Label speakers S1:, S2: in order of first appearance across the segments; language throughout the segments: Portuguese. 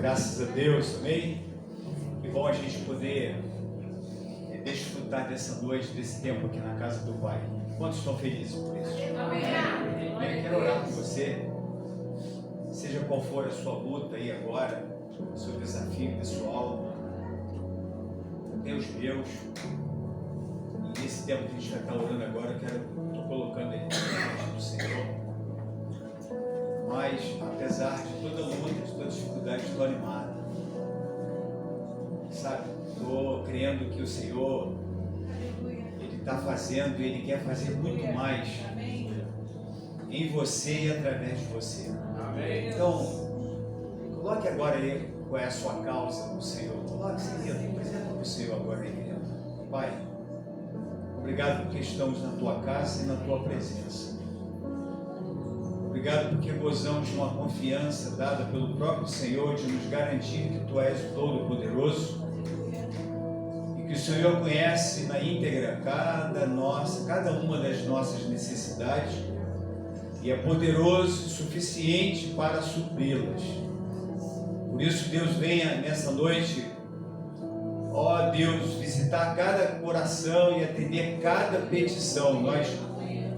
S1: Graças a Deus, amém? Que bom a gente poder desfrutar dessa noite, desse tempo aqui na casa do Pai. Quantos estão felizes por isso? Amém. Quero orar por você, seja qual for a sua luta aí agora, o seu desafio pessoal, Deus meus, e nesse tempo que a gente vai estar orando agora, estou colocando ele diante do Senhor. Mas, apesar de toda luta, de toda dificuldade, estou animado. Sabe? Estou crendo que o Senhor, Ele está fazendo e Ele quer fazer muito mais em você e através de você. Então, coloque agora aí qual é a sua causa no Senhor. Coloque isso aí, apresenta para o Senhor agora aí, querido. Pai, obrigado porque estamos na Tua casa e na Tua presença. Obrigado porque gozamos de uma confiança dada pelo próprio Senhor de nos garantir que Tu és o Todo-Poderoso e que o Senhor conhece na íntegra cada uma das nossas necessidades e é poderoso e suficiente para supri-las. Por isso, Deus, venha nessa noite, ó Deus, visitar cada coração e atender cada petição. Nós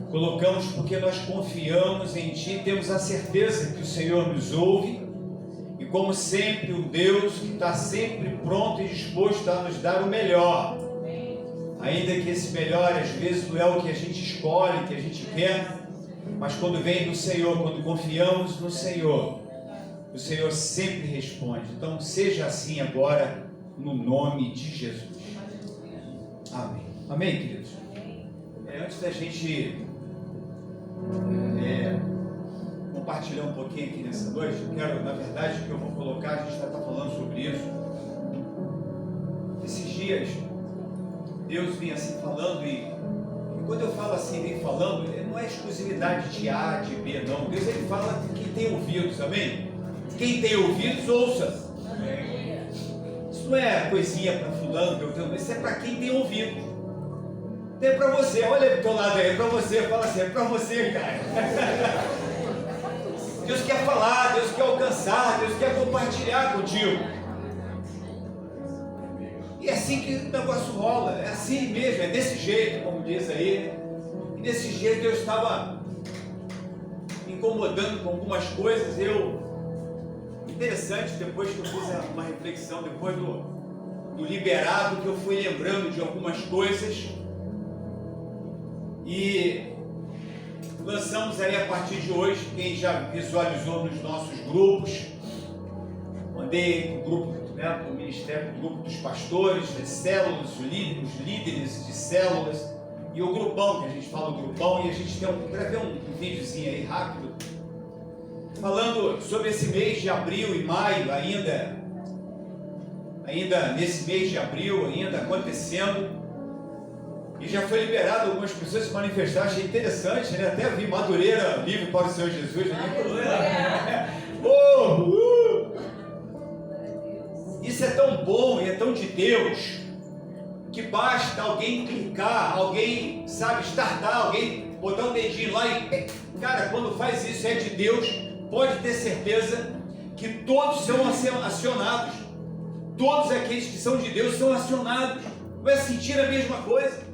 S1: colocamos porque nós confiamos em Ti, temos a certeza que o Senhor nos ouve e, como sempre, o Deus que está sempre pronto e disposto a nos dar o melhor, ainda que esse melhor às vezes não é o que a gente escolhe, que a gente quer, mas quando vem do Senhor, quando confiamos no Senhor, o Senhor sempre responde. Então seja assim agora, no nome de Jesus. Amém. Amém, queridos? Antes da gente compartilhar um pouquinho aqui nessa noite, eu quero, na verdade, o que eu vou colocar, a gente vai estar falando sobre isso. Esses dias, Deus vinha assim falando, e quando eu falo assim, vem falando, não é exclusividade de A, de B, não. Deus, Ele fala de quem tem ouvidos, amém? Quem tem ouvidos, ouça. Isso não é coisinha para fulano, isso é para quem tem ouvido. É para você, olha para o teu lado aí, é para você, fala assim, é para você, cara. Deus quer falar, Deus quer alcançar, Deus quer compartilhar contigo. E é assim que o negócio rola, é assim mesmo, é desse jeito, como diz aí. E desse jeito Deus estava me incomodando com algumas coisas. Interessante, depois que eu fiz uma reflexão, depois do liberado, que eu fui lembrando de algumas coisas. E lançamos aí a partir de hoje, quem já visualizou nos nossos grupos, mandei para o grupo, para o ministério, para o grupo dos pastores, das células, os líderes de células, e o grupão, que a gente fala o grupão, e a gente gravei um videozinho aí rápido, falando sobre esse mês de abril e maio, ainda nesse mês de abril, ainda acontecendo. E já foi liberado, algumas pessoas se manifestaram, achei interessante, né? Até vi Madureira, livre para o Senhor Jesus. Isso é tão bom e é tão de Deus, que basta alguém clicar, alguém, startar, alguém botar um dedinho lá e, cara, quando faz isso é de Deus, pode ter certeza que todos são acionados, todos aqueles que são de Deus são acionados, vai sentir a mesma coisa.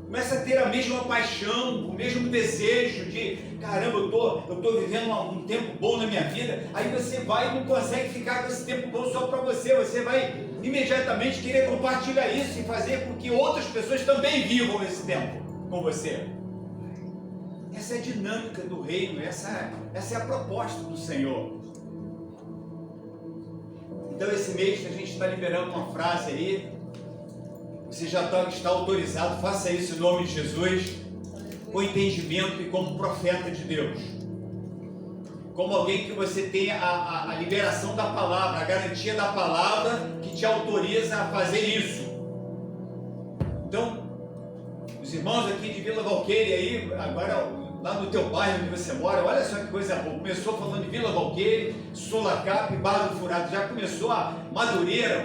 S1: Começa a ter a mesma paixão, o mesmo desejo de, caramba, eu estou vivendo um tempo bom na minha vida. Aí você vai e não consegue ficar com esse tempo bom só para você. Você vai imediatamente querer compartilhar isso e fazer com que outras pessoas também vivam esse tempo com você. Essa é a dinâmica do reino, essa é a proposta do Senhor. Então esse mês a gente está liberando uma frase aí. Você já está autorizado, faça isso em nome de Jesus, com entendimento e como profeta de Deus. Como alguém que você tenha a liberação da palavra, a garantia da palavra que te autoriza a fazer isso. Então, os irmãos aqui de Vila Valqueire aí, agora lá no teu bairro onde você mora, olha só que coisa boa. Começou falando de Vila Valqueire, Sulacap, Barra do Furado, já começou a Madureira,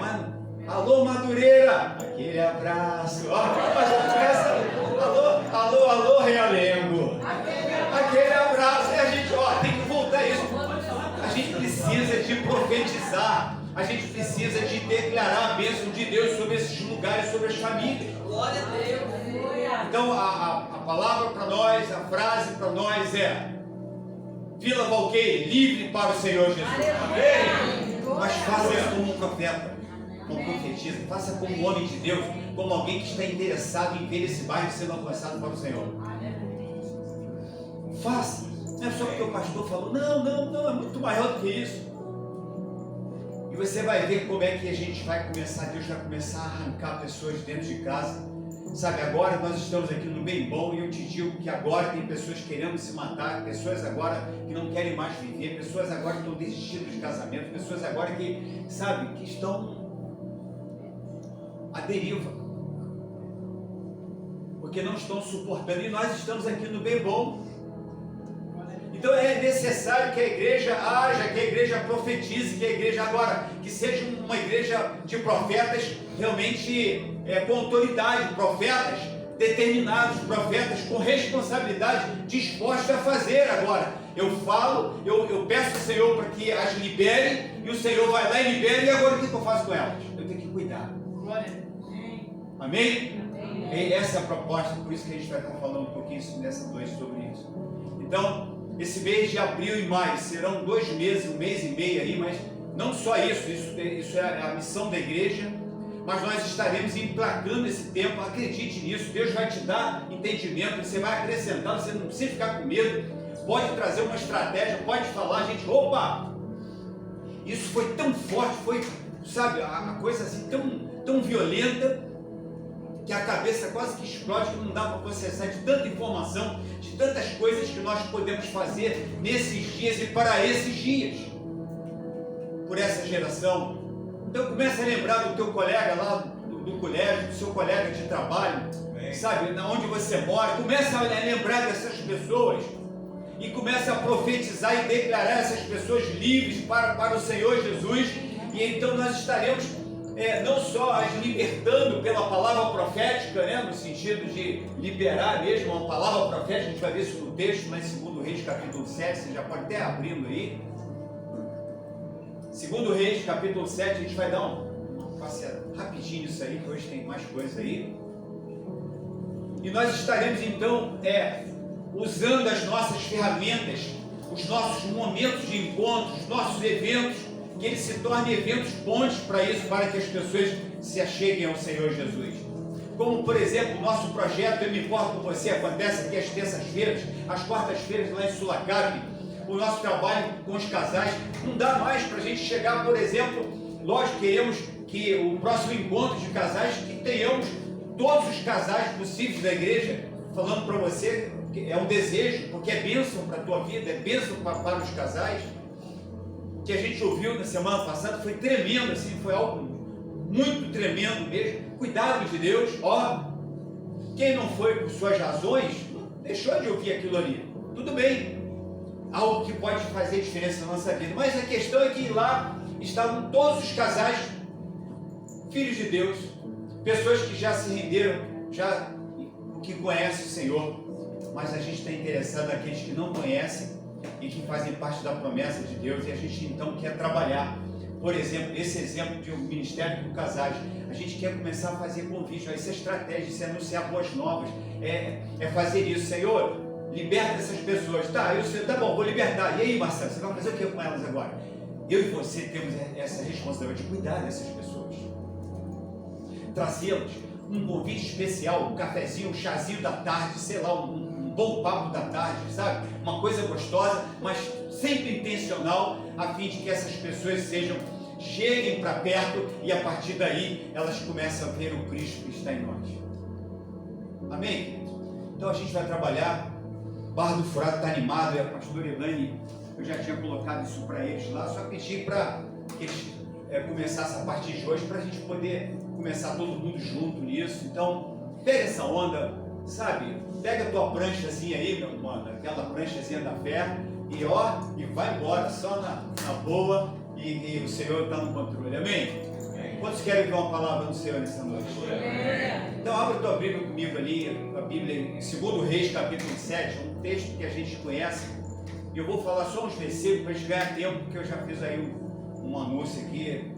S1: alô Madureira, aquele abraço, alô Realengo, aquele abraço, e a gente, tem que voltar isso, a gente precisa de profetizar, A gente precisa de declarar a bênção de Deus sobre esses lugares, sobre as famílias. Glória a Deus. Então a palavra para nós, a frase para nós é: Vila Valqueire, livre para o Senhor Jesus. Amém. Mas faça isso como um profeta, como profetisa, faça como um homem de Deus, como alguém que está interessado em ver esse bairro sendo alcançado para o Senhor. Faça. Não é só porque o pastor falou, não, é muito maior do que isso. E você vai ver como é que a gente vai começar, Deus vai começar a arrancar pessoas dentro de casa. Sabe, agora nós estamos aqui no bem bom e eu te digo que agora tem pessoas querendo se matar, pessoas agora que não querem mais viver, pessoas agora que estão desistindo de casamento, pessoas agora que, sabe, que estão à deriva, porque não estão suportando, e nós estamos aqui no bem bom. Então é necessário que a igreja haja, que a igreja profetize, que a igreja agora, que seja uma igreja de profetas realmente com autoridade, profetas determinados, profetas com responsabilidade, dispostos a fazer agora. Eu falo, eu peço ao Senhor para que as libere, e o Senhor vai lá e libera, e agora o que eu faço com elas? Eu tenho que cuidar. Amém? Essa é a proposta, por isso que a gente vai estar falando um pouquinho nessa noite sobre isso. Então, esse mês de abril e maio serão 2 meses, 1 mês e meio aí, mas não só isso é a missão da igreja, mas nós estaremos emplacando esse tempo. Acredite nisso, Deus vai te dar entendimento, você vai acrescentar, você não precisa ficar com medo, pode trazer uma estratégia, pode falar, gente, opa, isso foi tão forte, foi, sabe, a coisa assim tão violenta, que a cabeça quase que explode, que não dá para processar de tanta informação, de tantas coisas que nós podemos fazer nesses dias e para esses dias, por essa geração. Então começa a lembrar do teu colega lá do colégio, do seu colega de trabalho, sabe, onde você mora, começa a lembrar dessas pessoas e começa a profetizar e declarar essas pessoas livres para o Senhor Jesus, e então nós estaremos não só as libertando pela palavra profética, né, no sentido de liberar mesmo uma palavra profética. A gente vai ver isso no texto, lá em 2 Reis capítulo 7, você já pode até abrindo aí. 2 Reis capítulo 7, a gente vai dar um passeio rapidinho isso aí, que hoje tem mais coisa aí. E nós estaremos então usando as nossas ferramentas, os nossos momentos de encontro, os nossos eventos, que eles se tornem eventos pontes para isso, para que as pessoas se acheguem ao Senhor Jesus. Como, por exemplo, o nosso projeto Eu Me Importo Com Você acontece aqui às terças-feiras, às quartas-feiras lá em Sulacap. O nosso trabalho com os casais, não dá mais para a gente chegar, por exemplo, lógico, queremos que o próximo encontro de casais, que tenhamos todos os casais possíveis da igreja, falando para você, que é um desejo, porque é bênção para a tua vida, é bênção para os casais. Que a gente ouviu na semana passada foi tremendo, assim, foi algo muito tremendo mesmo. Cuidado de Deus, quem não foi por suas razões, deixou de ouvir aquilo ali, tudo bem, algo que pode fazer diferença na nossa vida, mas a questão é que lá estavam todos os casais, filhos de Deus, pessoas que já se renderam, que conhecem o Senhor, mas a gente está interessado naqueles que não conhecem e que fazem parte da promessa de Deus, e a gente então quer trabalhar, por exemplo, esse exemplo de um ministério com casais, a gente quer começar a fazer convite, essa estratégia, isso é anunciar boas novas, é fazer isso. Senhor, liberta essas pessoas, tá bom, vou libertar, e aí Marcelo, você vai fazer o que com elas agora? Eu e você temos essa responsabilidade de cuidar dessas pessoas, trazê-las, um convite especial, um cafezinho, um chazinho da tarde, sei lá, um bom papo da tarde, sabe? Uma coisa gostosa, mas sempre intencional, a fim de que essas pessoas cheguem para perto e a partir daí elas começam a ver o Cristo que está em nós. Amém? Então a gente vai trabalhar. Barra do Furado está animado, e a pastora Elaine, eu já tinha colocado isso para eles lá, só pedi para que eles começassem a partir de hoje, para a gente poder começar todo mundo junto nisso. Então, pega essa onda, sabe? Pega a tua pranchazinha aí, meu mano, aquela pranchazinha da fé, e vai embora, só na boa, e o Senhor está no controle. Amém? Quantos querem ver uma palavra do Senhor nessa noite? Então abre a tua Bíblia comigo ali, a Bíblia em 2 Reis capítulo 7, um texto que a gente conhece, e eu vou falar só uns versículos para a gente ganhar tempo, porque eu já fiz aí um anúncio aqui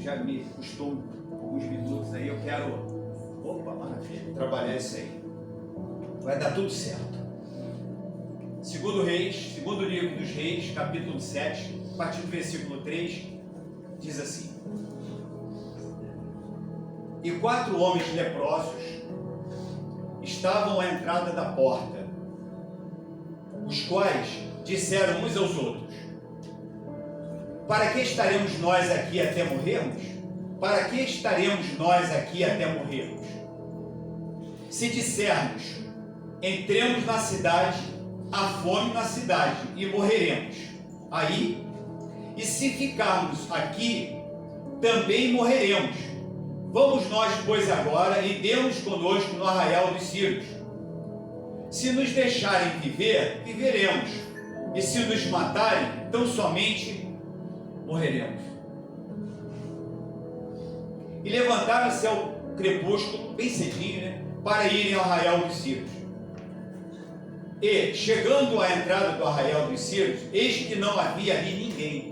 S1: já me custou alguns minutos aí, eu quero, opa, maravilha, trabalhar isso aí. Vai dar tudo certo. Segundo livro dos Reis, capítulo 7, a partir do versículo 3, diz assim: E 4 homens leprosos estavam à entrada da porta, os quais disseram uns aos outros: Para que estaremos nós aqui até morrermos? Para que estaremos nós aqui até morrermos? Se dissermos, entremos na cidade, há fome na cidade e morreremos aí, e se ficarmos aqui, também morreremos. Vamos nós, pois, agora e demos conosco no arraial dos Sírios. Se nos deixarem viver, viveremos, e se nos matarem, tão somente morreremos. E levantaram-se ao crepúsculo, bem cedinho, né, para irem ao arraial dos Sírios. E, chegando à entrada do arraial dos Sírios, eis que não havia ali ninguém.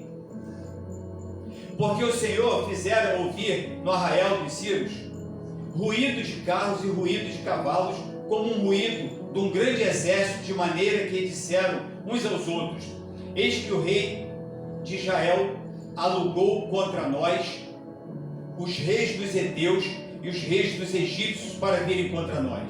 S1: Porque o Senhor fizera ouvir no arraial dos Sírios ruído de carros e ruído de cavalos, como um ruído de um grande exército, de maneira que disseram uns aos outros: Eis que o rei de Israel alugou contra nós os reis dos heteus e os reis dos egípcios para virem contra nós.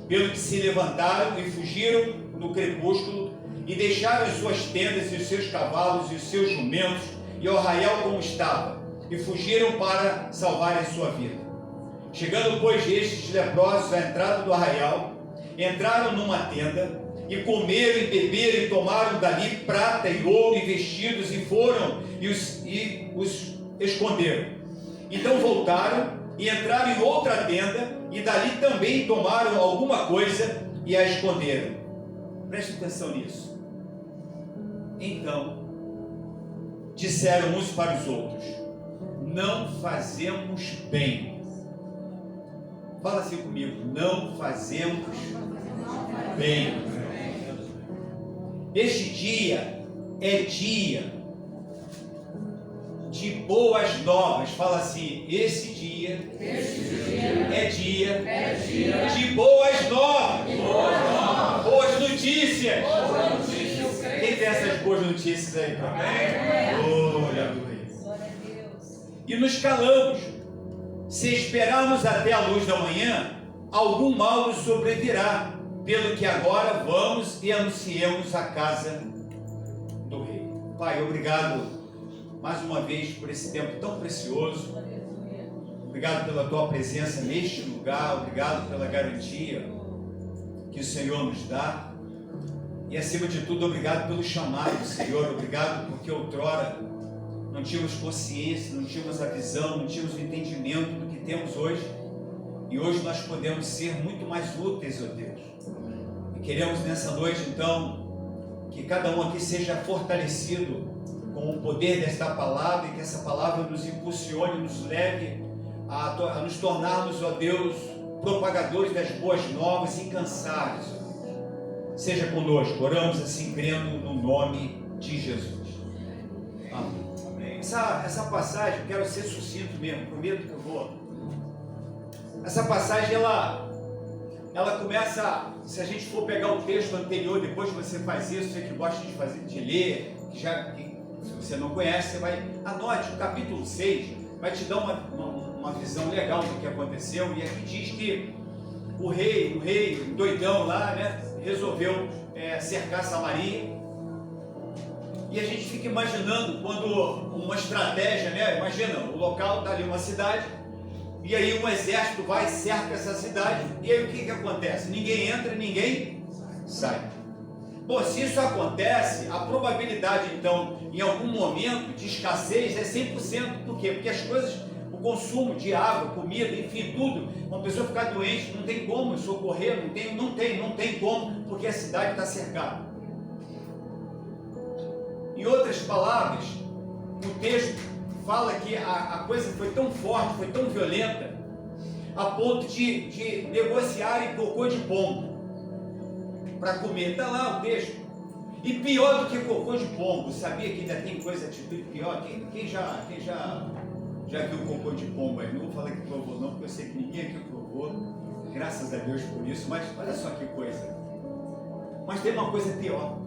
S1: Pelo que se levantaram e fugiram no crepúsculo e deixaram as suas tendas e os seus cavalos e os seus jumentos e o arraial como estava, e fugiram para salvar a sua vida. Chegando, pois, estes leprosos à entrada do arraial, entraram numa tenda e comeram e beberam e tomaram dali prata e ouro e vestidos e foram e os esconderam. Então voltaram e entraram em outra tenda e dali também tomaram alguma coisa e a esconderam. Preste atenção nisso. Então disseram uns para os outros: Não fazemos bem. Fala assim comigo: Não fazemos bem. Este dia é dia de boas novas. Fala assim: esse dia é dia de boas novas. Boas notícias. Quem tem essas boas notícias aí? Glória a Deus. E nos calamos. Se esperarmos até a luz da manhã, algum mal nos sobrevirá, pelo que agora vamos e anunciemos a casa do rei. Pai, obrigado mais uma vez por esse tempo tão precioso. Obrigado pela tua presença neste lugar. Obrigado pela garantia que o Senhor nos dá. E acima de tudo, obrigado pelo chamado, Senhor. Obrigado porque outrora não tínhamos consciência, não tínhamos a visão, não tínhamos o entendimento do que temos hoje. E hoje nós podemos ser muito mais úteis, ó Deus. E queremos nessa noite, então, que cada um aqui seja fortalecido com o poder desta palavra, e que essa palavra nos impulsione, nos leve a nos tornarmos, ó Deus, propagadores das boas novas, incansáveis. Seja conosco, oramos assim, crendo no nome de Jesus. Amém. Essa passagem, eu quero ser sucinto mesmo, prometo que eu vou. Essa passagem, ela começa, se a gente for pegar o texto anterior, depois que você faz isso, você que gosta de ler, se você não conhece, você vai, anote o capítulo 6, vai te dar uma visão legal do que aconteceu. E aqui diz que o rei doidão lá, né, resolveu cercar Samaria. E a gente fica imaginando quando uma estratégia, né? Imagina, o local está ali, uma cidade, e aí um exército vai e cerca essa cidade, e aí o que acontece? Ninguém entra, ninguém sai. Bom, se isso acontece, a probabilidade, então, em algum momento de escassez é 100%. Por quê? Porque as coisas, o consumo de água, comida, enfim, tudo, uma pessoa ficar doente, não tem como socorrer, não tem como, porque a cidade está cercada. Em outras palavras, o texto fala que a coisa foi tão forte, foi tão violenta, a ponto de negociarem cocô de pombo para comer. Está lá o texto. E pior do que cocô de pombo, sabia que ainda tem coisa tipo pior? Quem já já viu cocô de pomba. Não vou falar que provou não, porque eu sei que ninguém aqui provou. Graças a Deus por isso. Mas olha só que coisa. Mas tem uma coisa pior.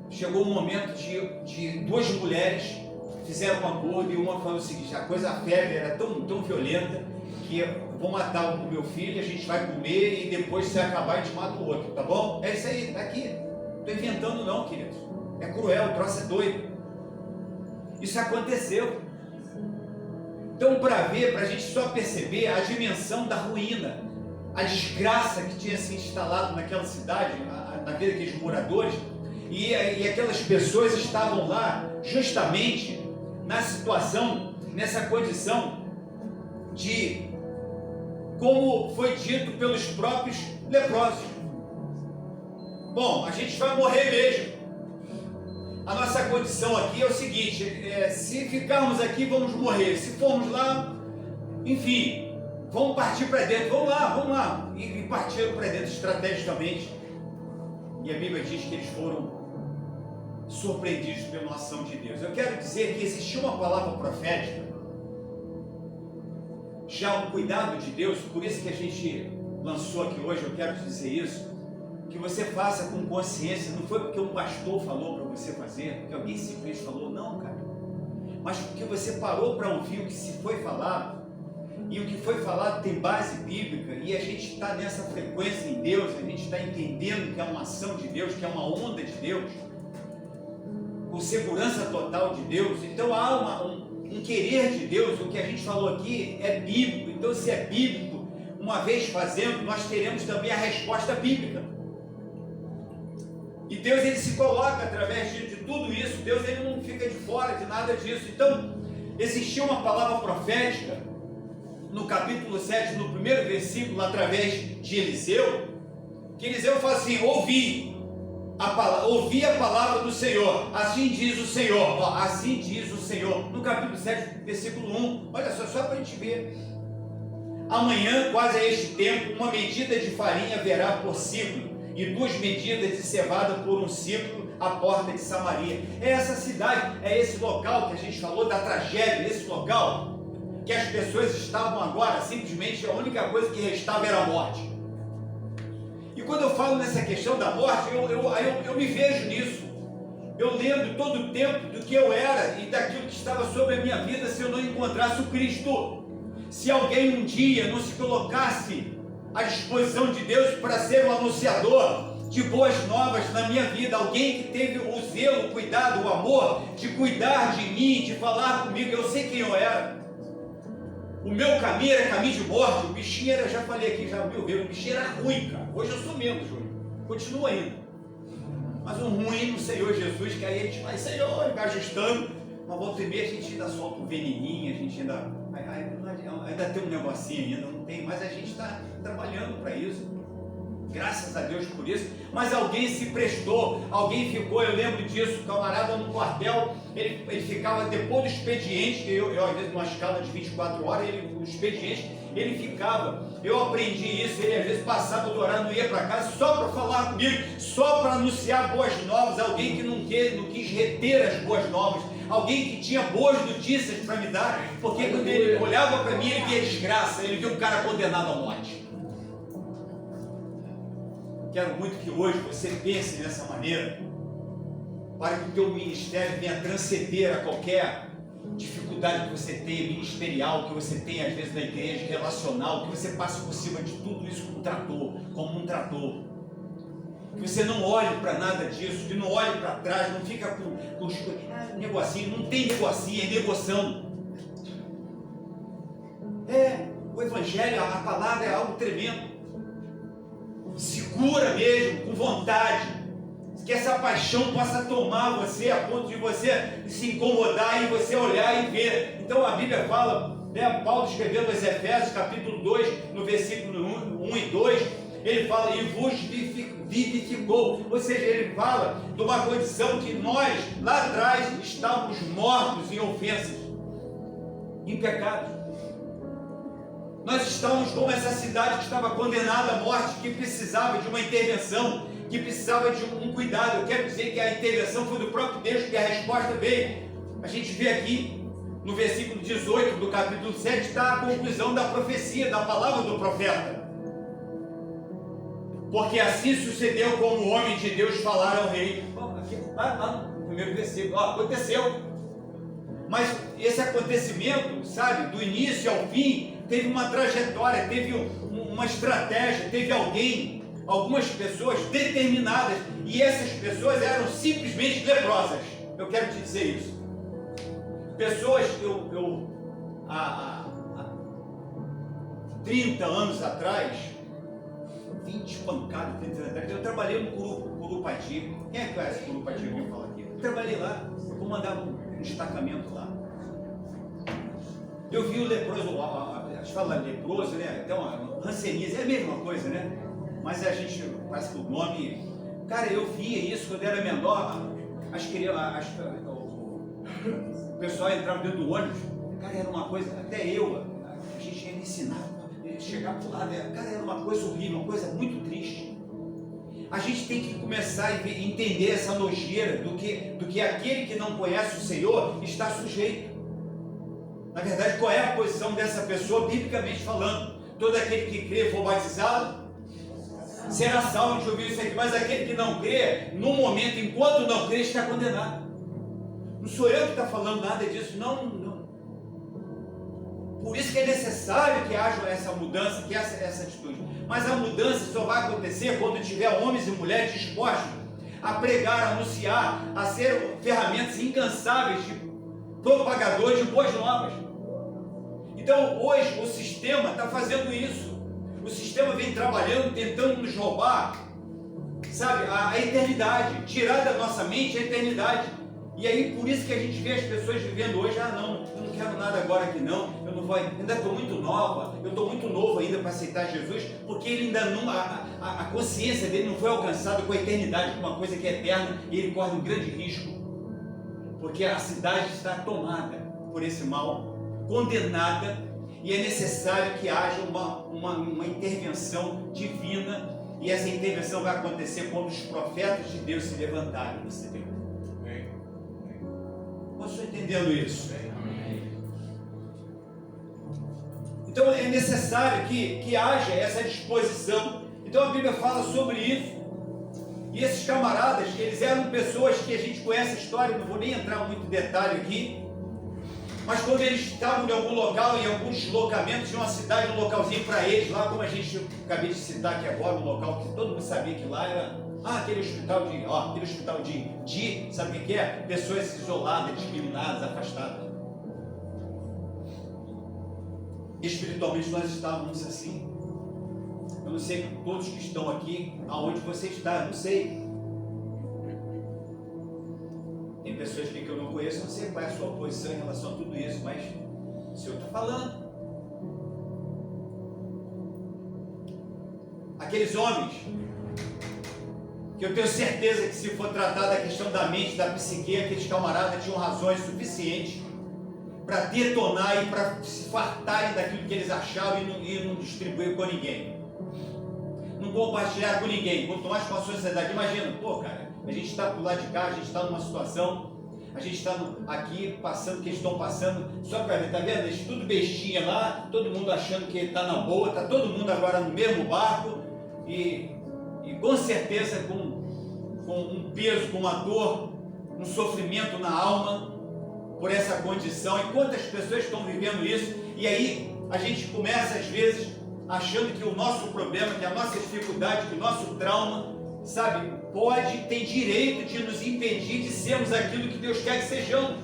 S1: Chegou um momento de duas mulheres fizeram um acordo e uma falou o seguinte: a febre era tão violenta que eu vou matar o meu filho, a gente vai comer e depois se acabar a gente mata o outro, tá bom? É isso aí, tá aqui. Não estou inventando não, queridos. É cruel, o troço é doido. Isso aconteceu. Então, para a gente só perceber a dimensão da ruína, a desgraça que tinha se instalado naquela cidade, na vida daqueles moradores, e aquelas pessoas estavam lá justamente na situação, nessa condição de, como foi dito pelos próprios leprosos: bom, a gente vai morrer mesmo. A nossa condição aqui é o seguinte: se ficarmos aqui vamos morrer, se formos lá, enfim, vamos partir para dentro, vamos lá, e partiram para dentro estrategicamente. E a Bíblia diz que eles foram surpreendidos pela ação de Deus. Eu quero dizer que existia uma palavra profética, já um cuidado de Deus, por isso que a gente lançou aqui hoje. Eu quero dizer isso, que você faça com consciência. Não foi porque um pastor falou para você fazer, porque alguém simplesmente falou, não, cara, mas porque você parou para ouvir o que se foi falado, e o que foi falado tem base bíblica, e a gente está nessa frequência em Deus, a gente está entendendo que é uma ação de Deus, que é uma onda de Deus, com segurança total de Deus. Então há um querer de Deus. O que a gente falou aqui é bíblico. Então, se é bíblico, uma vez fazendo, nós teremos também a resposta bíblica. E Deus, ele se coloca através de tudo isso. Deus, ele não fica de fora de nada disso. Então, existia uma palavra profética no capítulo 7, no primeiro versículo, através de Eliseu, que Eliseu fala assim: ouvi a palavra do Senhor, assim diz o Senhor. Assim diz o Senhor, no capítulo 7, versículo 1. Olha só para a gente ver: amanhã, quase a este tempo, uma medida de farinha haverá por ciclo, e 2 medidas de cevada por um ciclo à porta de Samaria. É essa cidade, é esse local que a gente falou da tragédia, esse local que as pessoas estavam agora, simplesmente a única coisa que restava era a morte. E quando eu falo nessa questão da morte, eu me vejo nisso. Eu lembro todo o tempo do que eu era e daquilo que estava sobre a minha vida se eu não encontrasse o Cristo. Se alguém um dia não se colocasse à disposição de Deus para ser um anunciador de boas novas na minha vida, alguém que teve o zelo, o cuidado, o amor de cuidar de mim, de falar comigo, eu sei quem eu era. O meu caminho era caminho de morte, o bichinho era, já falei aqui já 1000 vezes, o bichinho era ruim, cara. Hoje eu sou menos, Júlio, continua ainda. Mas um ruim no Senhor Jesus, que aí a gente vai, Senhor, vai ajustando. Uma volta e meia a gente ainda solta um veneninho, a gente ainda tem um negocinho ainda, não tem, mas a gente está trabalhando para isso. Graças a Deus por isso. Mas alguém se prestou, alguém ficou, eu lembro disso, o camarada no quartel, ele ficava depois do expediente, que eu às vezes numa escala de 24 horas, o expediente, ele ficava. Eu aprendi isso, ele às vezes passava do horário, não ia para casa, só para falar comigo, só para anunciar boas novas, alguém que não quis reter as boas novas, alguém que tinha boas notícias para me dar, porque quando ele olhava para mim, ele via desgraça, ele via um cara condenado à morte. Quero muito que hoje você pense dessa maneira, para que o teu ministério venha transcender a qualquer dificuldade que você tenha, ministerial, que você tenha às vezes na igreja, relacional, que você passe por cima de tudo isso como um trator. Que você não olhe para nada disso, que não olhe para trás, não fica com negocinho, não tem negocinho, é negociação. O evangelho, a palavra é algo tremendo. Segura mesmo, com vontade, que essa paixão possa tomar você a ponto de você se incomodar e você olhar e ver. Então a Bíblia fala, Paulo escrevendo aos Efésios capítulo 2, no versículo 1 e 2, ele fala, e vos vivificou, ou seja, ele fala de uma condição que nós lá atrás estávamos mortos em ofensas, em pecados. Nós estávamos como essa cidade que estava condenada à morte, que precisava de uma intervenção, que precisava de um cuidado. Eu quero dizer que a intervenção foi do próprio Deus, que a resposta veio. A gente vê aqui no versículo 18 do capítulo 7, está a conclusão da profecia, da palavra do profeta. Porque assim sucedeu como o homem de Deus falara ao rei. Aqui, no primeiro versículo, aconteceu. Mas esse acontecimento, sabe, do início ao fim, teve uma trajetória, teve uma estratégia, teve algumas pessoas determinadas, e essas pessoas eram simplesmente leprosas. Eu quero te dizer isso. Pessoas que há 30 anos atrás, 20 espancados, 30 anos atrás, eu trabalhei no Curupati. Quem é que conhece Curupati? Vamos falar aqui. Eu trabalhei lá, eu comandava um destacamento lá. Eu vi o leproso, a gente fala leproso, né? Então, ranceníase é a mesma coisa, né? Mas a gente, parece que o nome... Cara, eu via isso quando era menor, o pessoal entrava dentro do ônibus, cara, era uma coisa, até a gente ia me ensinar, chegar por lá, né? Cara, era uma coisa horrível, uma coisa muito triste. A gente tem que começar a entender essa nojeira do que aquele que não conhece o Senhor está sujeito. Na verdade, qual é a posição dessa pessoa, biblicamente falando? Todo aquele que crê e for batizado será salvo. A gente ouviu isso aqui, mas aquele que não crê, no momento, enquanto não crê, está condenado. Não sou eu que está falando nada disso, não. Por isso que é necessário que haja essa mudança, que essa atitude. Mas a mudança só vai acontecer quando tiver homens e mulheres dispostos a pregar, a anunciar, a ser ferramentas incansáveis de propagadores de boas novas. Então hoje o sistema está fazendo isso. O sistema vem trabalhando, tentando nos roubar, sabe, a eternidade, tirar da nossa mente a eternidade. E aí por isso que a gente vê as pessoas vivendo hoje, não, eu não quero nada agora aqui não, eu não vou, ainda estou muito nova, eu estou muito novo ainda para aceitar Jesus, porque ele ainda não, a consciência dele não foi alcançada com a eternidade, com uma coisa que é eterna, e ele corre um grande risco, porque a cidade está tomada por esse mal, condenada, e é necessário que haja uma intervenção divina, e essa intervenção vai acontecer quando os profetas de Deus se levantarem, você vê. Estou entendendo isso? Então é necessário que haja essa disposição. Então a Bíblia fala sobre isso. E esses camaradas, eles eram pessoas que a gente conhece a história, não vou nem entrar muito em detalhe aqui, mas quando eles estavam em algum local, em algum deslocamento, tinha uma cidade, um localzinho para eles, lá como a gente acabei de citar aqui agora, um local que todo mundo sabia que lá era aquele hospital de sabe o que é? Pessoas isoladas, discriminadas, afastadas. Espiritualmente nós estávamos assim. Eu não sei todos que estão aqui, aonde você está, eu não sei. Tem pessoas que eu não conheço, não sei qual é a sua posição em relação a tudo isso, mas o Senhor está falando. Aqueles homens que eu tenho certeza que se for tratar da questão da mente, da psique, aqueles camaradas tinham razões suficientes para detonar e para se fartarem daquilo que eles acharam e não distribuir com ninguém. Não compartilhar com ninguém, quanto mais com a sociedade. Imagina, cara, a gente está por lá de cá, a gente está numa situação, a gente está aqui passando o que eles estão passando, só para ver, tá vendo? Eles tudo bestinha lá, todo mundo achando que está na boa, está todo mundo agora no mesmo barco e com certeza com um peso, com uma dor, um sofrimento na alma por essa condição. E quantas pessoas estão vivendo isso? E aí a gente começa às vezes achando que o nosso problema, que a nossa dificuldade, que o nosso trauma, sabe, tem direito de nos impedir de sermos aquilo que Deus quer que sejamos,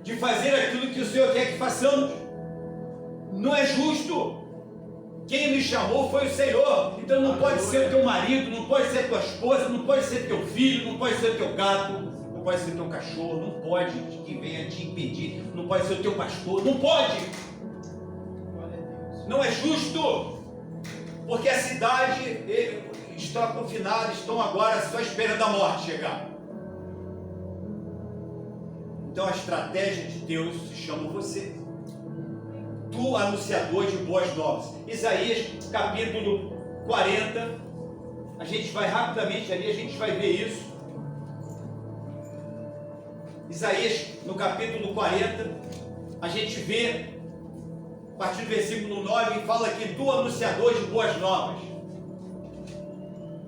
S1: de fazer aquilo que o Senhor quer que façamos. Não é justo. Quem me chamou foi o Senhor. Então não pode ser teu marido, não pode ser tua esposa, não pode ser teu filho, não pode ser teu gato, não pode ser teu cachorro, não pode que venha te impedir, não pode ser o teu pastor, não pode. Não é justo, porque a cidade está confinada, estão agora só esperando a morte chegar. Então a estratégia de Deus se chama você. Tu, anunciador de boas novas. Isaías, capítulo 40. A gente vai rapidamente ali, a gente vai ver isso. Isaías, no capítulo 40, a gente vê, a partir do versículo 9, fala que tu, anunciador de boas novas.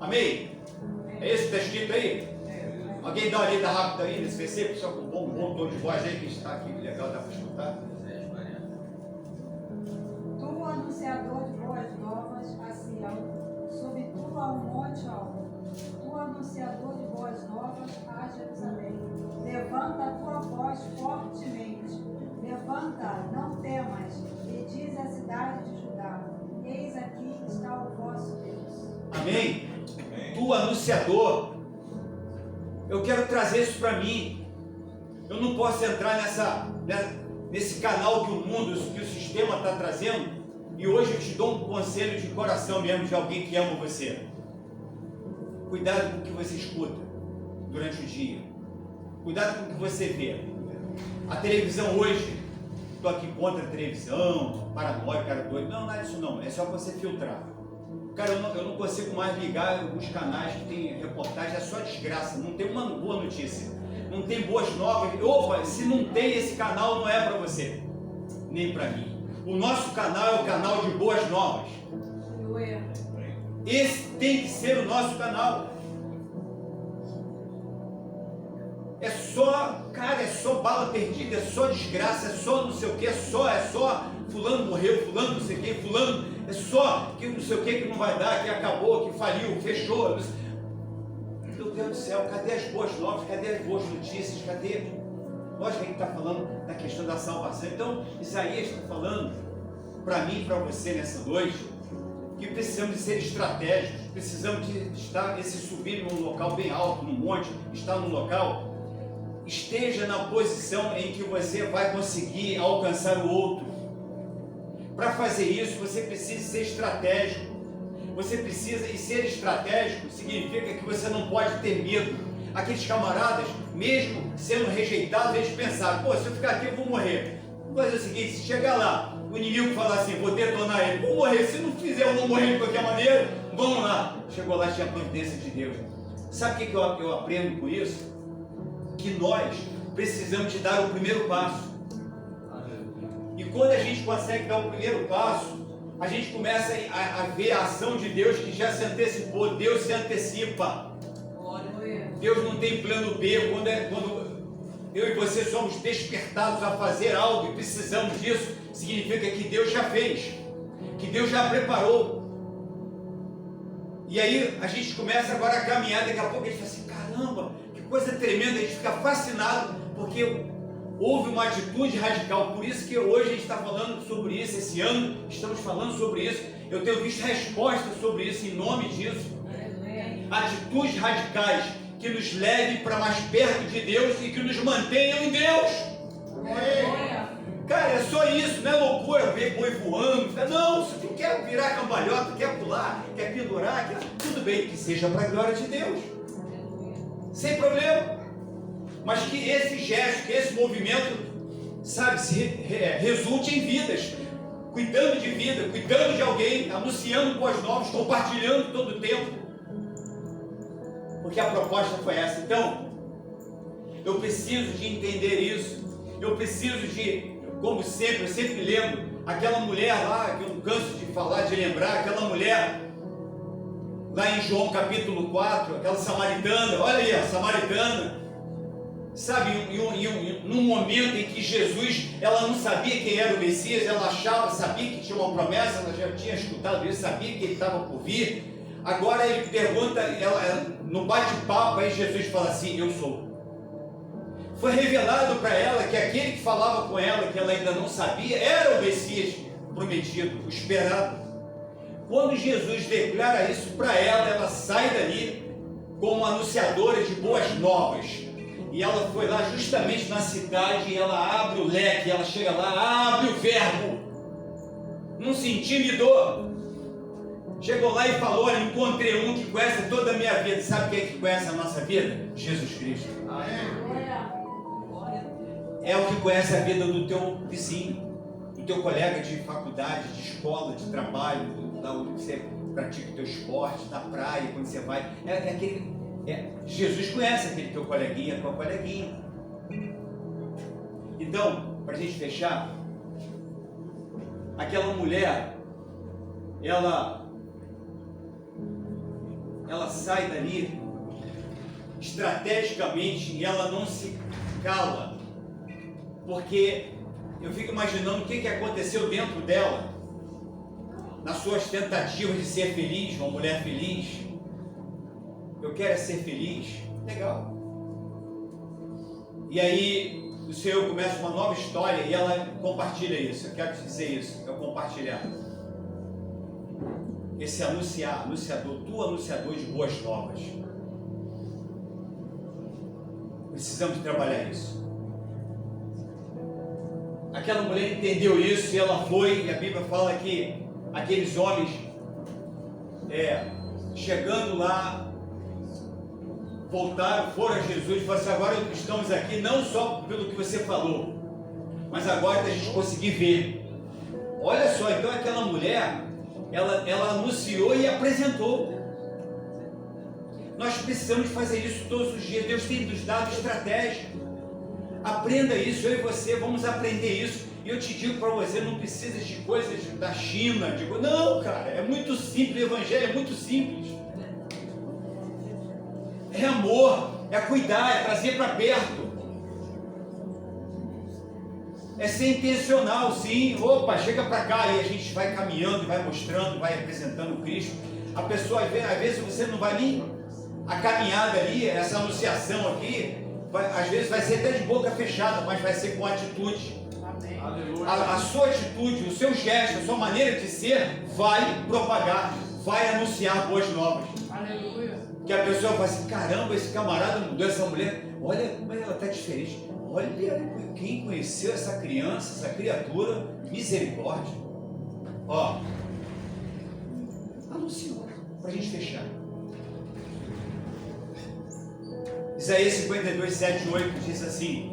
S1: Amém? É esse que está escrito aí? Alguém dá uma lida rápida aí nesse versículo, só com um bom tom de voz aí que está aqui, legal, dá para escutar.
S2: Tu, anunciador de boas novas a Sião, subi tu ao monte alto. Tu, anunciador de boas novas a Jerusalém. Levanta a tua voz fortemente. Levanta, não temas, e diz à cidade de Judá: eis aqui está o vosso Deus.
S1: Amém? Tu, anunciador, eu quero trazer isso para mim. Eu não posso entrar nesse canal que o mundo, que o sistema está trazendo. E hoje eu te dou um conselho de coração mesmo, de alguém que ama você. Cuidado com o que você escuta durante o dia. Cuidado com o que você vê. A televisão hoje, estou aqui contra a televisão, paranoico, cara doido. Não, não é isso não, é só você filtrar. Cara, eu não consigo mais ligar os canais que tem reportagem, é só desgraça, não tem uma boa notícia, não tem boas novas. Opa, se não tem esse canal, não é para você, nem para mim. O nosso canal é o canal de boas novas. Esse tem que ser o nosso canal. É só, cara, é só bala perdida, é só desgraça, é só não sei o que, é só fulano morreu, fulano não sei o que, fulano, é só que não sei o que não vai dar, que acabou, que faliu, fechou. Meu Deus do céu, cadê as boas novas, cadê as boas notícias, cadê? Lógico que a gente está falando da questão da salvação. Então, Isaías está falando para mim e para você nessa noite, que precisamos de ser estratégicos, precisamos de estar, esse subir num local bem alto, num monte, estar num local, esteja na posição em que você vai conseguir alcançar o outro. Para fazer isso, você precisa ser estratégico. Você precisa, e ser estratégico significa que você não pode ter medo. Aqueles camaradas, mesmo sendo rejeitados, eles pensaram: pô, se eu ficar aqui eu vou morrer. Vou fazer o seguinte, se chegar lá, o inimigo falar assim, vou detonar ele, vou morrer. Se não fizer, eu vou morrer de qualquer maneira. Vamos lá. Chegou lá, tinha a providência de Deus. Sabe o que eu aprendo com isso? Que nós precisamos de dar o primeiro passo. E quando a gente consegue dar o primeiro passo, a gente começa a ver a ação de Deus que já se antecipou. Deus se antecipa. Deus não tem plano B. Quando eu e você somos despertados a fazer algo e precisamos disso, significa que Deus já fez, que Deus já preparou. E aí a gente começa agora a caminhar. Daqui a pouco a gente fala assim: caramba, que coisa tremenda. A gente fica fascinado porque houve uma atitude radical. Por isso que hoje a gente está falando sobre isso. Esse ano estamos falando sobre isso. Eu tenho visto respostas sobre isso em nome disso. Atitudes radicais que nos levem para mais perto de Deus e que nos mantenham em Deus. Cara, é só isso, não é loucura ver boi voando. Não, se tu quer virar cambalhota, quer pular, quer pendurar, tudo bem, que seja para a glória de Deus, sem problema. Mas que esse gesto, que esse movimento, sabe, resulte em vidas, cuidando de vida, cuidando de alguém, anunciando boas novas, compartilhando todo o tempo. Porque a proposta foi essa. Então, eu preciso de entender isso. Eu preciso de, como sempre, eu sempre lembro aquela mulher lá, que eu não canso de falar, de lembrar, aquela mulher lá em João capítulo 4, aquela samaritana, olha aí, a samaritana, sabe, num momento em que Jesus, ela não sabia quem era o Messias, ela sabia que tinha uma promessa, ela já tinha escutado isso, sabia que ele estava por vir. Agora ele pergunta, no bate-papo, aí Jesus fala assim: eu sou. Foi revelado para ela que aquele que falava com ela, que ela ainda não sabia, era o Messias prometido, o esperado. Quando Jesus declara isso para ela, ela sai dali como anunciadora de boas novas. E ela foi lá justamente na cidade, e ela abre o leque, ela chega lá, abre o verbo, não se intimidou. Chegou lá e falou: olha, encontrei um que conhece toda a minha vida. Sabe quem é que conhece a nossa vida? Jesus Cristo. É o que conhece a vida do teu vizinho, do teu colega de faculdade, de escola, de trabalho, da onde você pratica o teu esporte, na praia, quando você vai. Jesus conhece aquele teu coleguinha, tua coleguinha. Então, para a gente fechar, aquela mulher, ela sai dali estrategicamente e ela não se cala, porque eu fico imaginando o que aconteceu dentro dela, nas suas tentativas de ser feliz, uma mulher feliz. Eu quero ser feliz, legal. E aí o Senhor começa uma nova história e ela compartilha isso. Eu quero te dizer isso, eu compartilhar. Esse anunciador, tu anunciador de boas novas. Precisamos trabalhar isso. Aquela mulher entendeu isso e ela foi, e a Bíblia fala que aqueles homens chegando lá, voltaram, foram a Jesus e falaram assim: agora estamos aqui não só pelo que você falou, mas agora a gente conseguir ver. Olha só, então aquela mulher, ela anunciou e apresentou. Nós precisamos fazer isso todos os dias. Deus tem nos dado estratégia. Aprenda isso, eu e você vamos aprender isso. E eu te digo para você, não precisa de coisas da China. Não, cara, é muito simples, o evangelho é muito simples. É amor, é cuidar, é trazer para perto. É ser intencional, sim. Opa, chega para cá, e a gente vai caminhando, vai mostrando, vai apresentando Cristo. A pessoa, às vezes você não vai nem... A caminhada ali, essa anunciação aqui, às vezes vai ser até de boca fechada, mas vai ser com atitude. A sua atitude, o seu gesto, a sua maneira de ser vai propagar, vai anunciar boas novas.
S3: Aleluia.
S1: Que a pessoa fala assim: caramba, esse camarada mudou, essa mulher, olha como ela está diferente. Olha quem conheceu essa criança, essa criatura, misericórdia. Ó, anunciou, para a gente fechar. Isaías 52, 7 e 8 diz assim: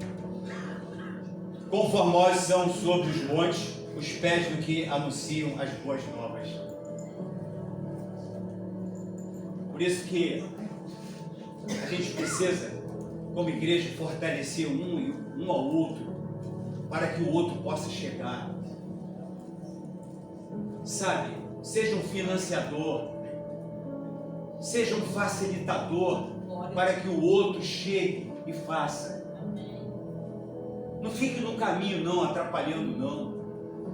S1: conformosos são sobre os montes os pés do que anunciam as boas novas. Por isso que a gente precisa, como igreja, fortalecer um ao outro, para que o outro possa chegar. Sabe, seja um financiador, seja um facilitador, para que o outro chegue e faça. Não fique no caminho não, atrapalhando não.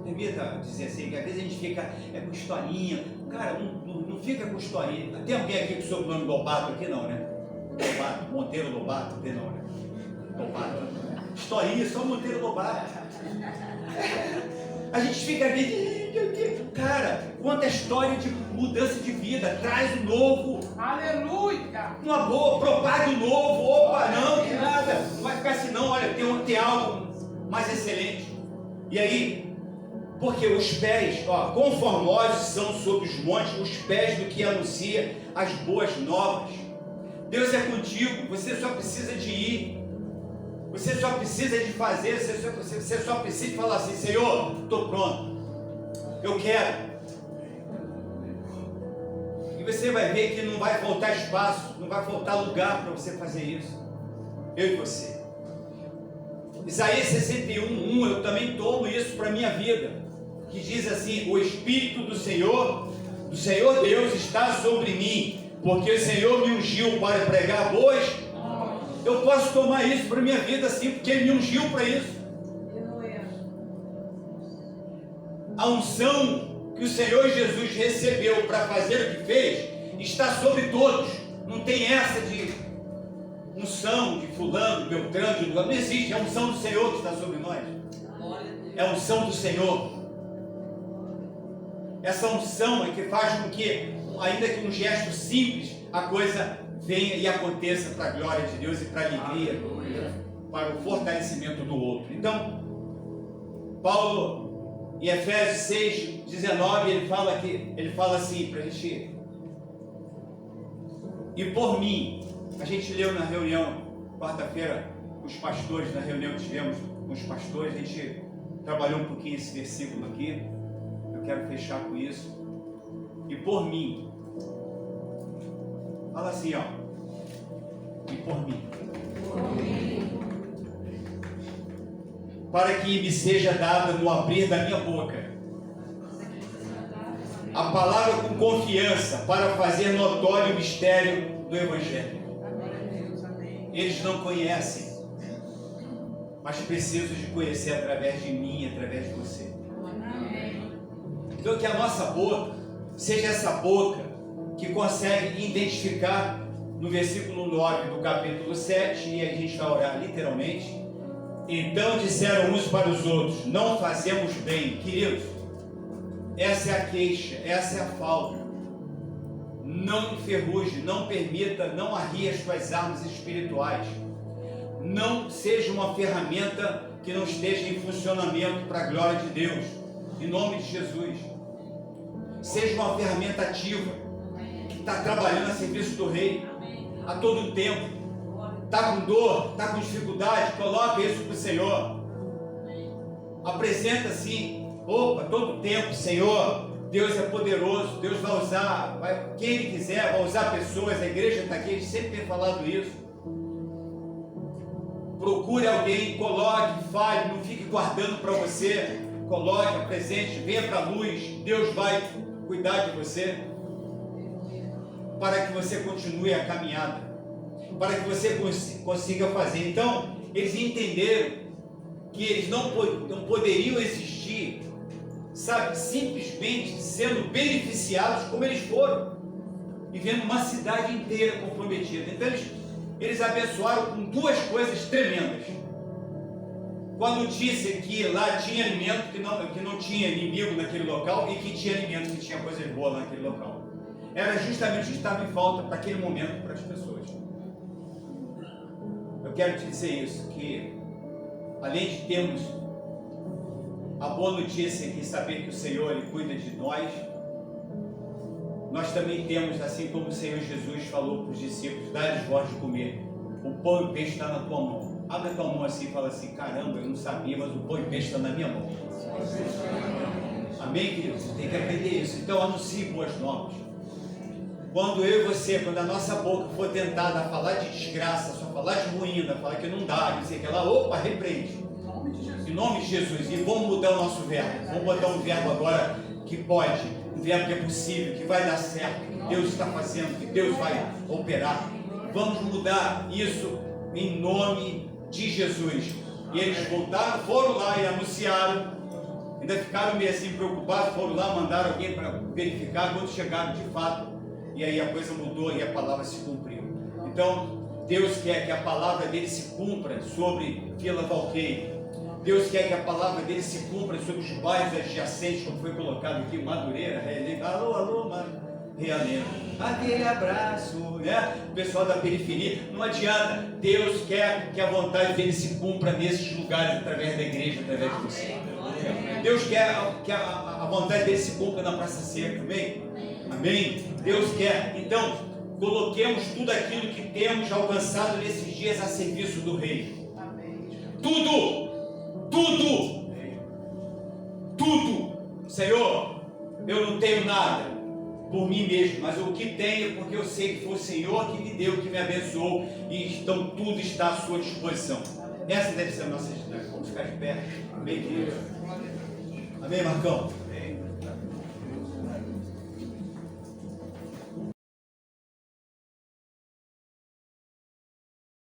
S1: Permita dizer assim, que às vezes a gente fica com historinha. Cara, não fica com historinha. Tem alguém aqui com o sobrenome Lobato aqui não, né? Lobato, Monteiro Lobato, tem não, né? Lobato. Historinha, só Monteiro Lobato. A gente fica aqui... Cara, quanta história de mudança de vida, traz o novo.
S3: Aleluia.
S1: Uma boa, propague o novo. Opa, não, que nada. Não vai ficar assim não, olha, tem algo mais excelente. E aí, porque os pés, conformosos são sobre os montes, os pés do que anuncia as boas novas. Deus é contigo, você só precisa de ir. Você só precisa de fazer, você só precisa de falar assim: Senhor, estou pronto. Eu quero. E você vai ver que não vai faltar espaço, não vai faltar lugar para você fazer isso. Eu e você. Isaías 61:1, eu também tomo isso para a minha vida, que diz assim: o Espírito do Senhor Deus está sobre mim, porque o Senhor me ungiu para pregar boas. Eu posso tomar isso para a minha vida sim, porque Ele me ungiu para isso. A unção que o Senhor Jesus recebeu para fazer o que fez está sobre todos. Não tem essa de unção de fulano, beltrano, de lugar. Não existe. É a unção do Senhor que está sobre nós. É a unção do Senhor. Essa unção é que faz com que, ainda que um gesto simples, a coisa venha e aconteça para a glória de Deus e para a alegria, para o fortalecimento do outro. Então, Paulo, em Efésios 6:19, ele fala assim para a gente. E por mim, a gente leu na reunião, quarta-feira, com os pastores, na reunião que tivemos com os pastores, a gente trabalhou um pouquinho esse versículo aqui. Eu quero fechar com isso. E por mim, fala assim, e por mim. para que me seja dada no abrir da minha boca a palavra com confiança para fazer notório o mistério do Evangelho. Eles não conhecem, mas precisam de conhecer através de mim, através de você. Então que a nossa boca seja essa boca que consegue identificar no versículo 9 do capítulo 7, e a gente vai orar literalmente. Então disseram uns para os outros: não fazemos bem. Queridos, essa é a queixa, essa é a falta. Não enferruje, não permita, não arrie as suas armas espirituais. Não seja uma ferramenta que não esteja em funcionamento para a glória de Deus, em nome de Jesus. Seja uma ferramenta ativa, que está trabalhando a serviço do Rei a todo tempo. Está com dor, está com dificuldade, coloca isso para o Senhor. Apresenta assim, todo tempo: Senhor, Deus é poderoso, Deus vai usar, quem Ele quiser, vai usar pessoas. A igreja está aqui, a gente sempre tem falado isso. Procure alguém, coloque, fale, não fique guardando para você. Coloque, apresente, venha para a luz. Deus vai cuidar de você, para que você continue a caminhada, para que você consiga fazer. Então, eles entenderam que eles não poderiam existir, sabe, simplesmente sendo beneficiados como eles foram, e vendo uma cidade inteira comprometida. Então, eles abençoaram com duas coisas tremendas: com a notícia que lá tinha alimento, que não tinha inimigo naquele local, e que tinha alimento, que tinha coisas boas naquele local. Era justamente o que estava em falta para aquele momento, para as pessoas. Eu quero te dizer isso, que além de termos a boa notícia em saber que o Senhor Ele cuida de nós, nós também temos, assim como o Senhor Jesus falou para os discípulos: dá-lhes voz de comer, o pão e o peixe está na tua mão. Abre a tua mão assim e fala assim: caramba, eu não sabia, mas o pão e o peixe está na minha mão. Amém, queridos? Você tem que aprender isso. Então anuncie boas novas. Quando eu e você, quando a nossa boca for tentada a falar de desgraça, só falar de ruína, falar que não dá, dizer que ela, opa, repreende. Em nome de Jesus. E vamos mudar o nosso verbo. Vamos botar um verbo agora que pode, um verbo que é possível, que vai dar certo, que Deus está fazendo, que Deus vai operar. Vamos mudar isso em nome de Jesus. E eles voltaram, foram lá e anunciaram. Ainda ficaram meio assim preocupados, foram lá, mandaram alguém para verificar. Quando chegaram de fato, e aí a coisa mudou e a palavra se cumpriu. Então, Deus quer que a palavra dele se cumpra sobre Vila Valqueire. Deus quer que a palavra dele se cumpra sobre os bairros adjacentes, como foi colocado aqui, Madureira, alô, Realengo. Aquele abraço, né? O pessoal da periferia. Não adianta. Deus quer que a vontade dele se cumpra nesses lugares, através da igreja, através de você. Deus quer que a vontade dele se cumpra na Praça Seca, amém? Amém? Deus quer. Então, coloquemos tudo aquilo que temos alcançado nesses dias a serviço do Rei. Tudo! Senhor, eu não tenho nada por mim mesmo, mas o que tenho, porque eu sei que foi o Senhor que me deu, que me abençoou, e então tudo está à sua disposição. Essa deve ser a nossa história. Vamos ficar de pé. Amém, querido? Amém, Marcão?